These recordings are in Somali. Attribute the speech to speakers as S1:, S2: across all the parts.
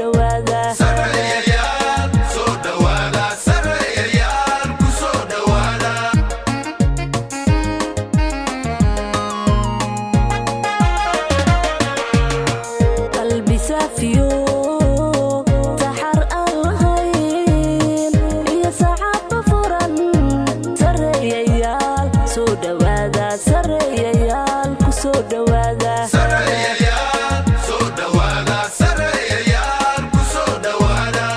S1: dhawaada
S2: sareeyayaal soo dhawaada sareeyayaal ku soo dhawaada
S1: qalbi saafiyo saxar allahayn iyo saacaba furan sareeyayaal soo dhawaada sareeyayaal ku soo dhawaada
S2: sareeyayaal soo dhawaada sareeyayaal ku soo dhawaada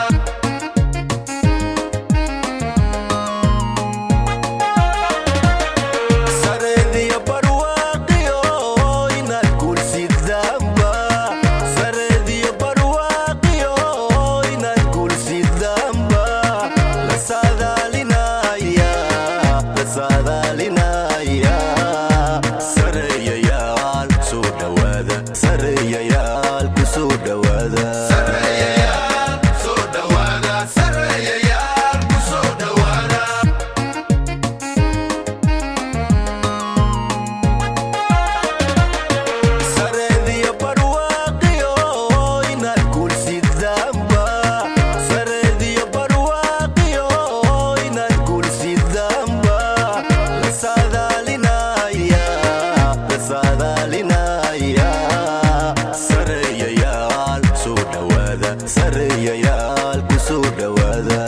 S2: sareediyo barwaaqiyo inaad guulsidaanba sareediyo barwaaqiyo inaad guulsidaanba la saadaalinaya sareeyayaal soo dhawaada sareeyayaal ku soo dhawaada sareeyayaal soo dhawaada sareeyayaal ku soo dhawaada sareediyo barwaaqiyo inaad guulsidaanba sareediyo barwaaqiyo inaad guulsidaanba la saadaalinaya sareeyayaal soo dhawaada sareeyayaal ku soo dhawaada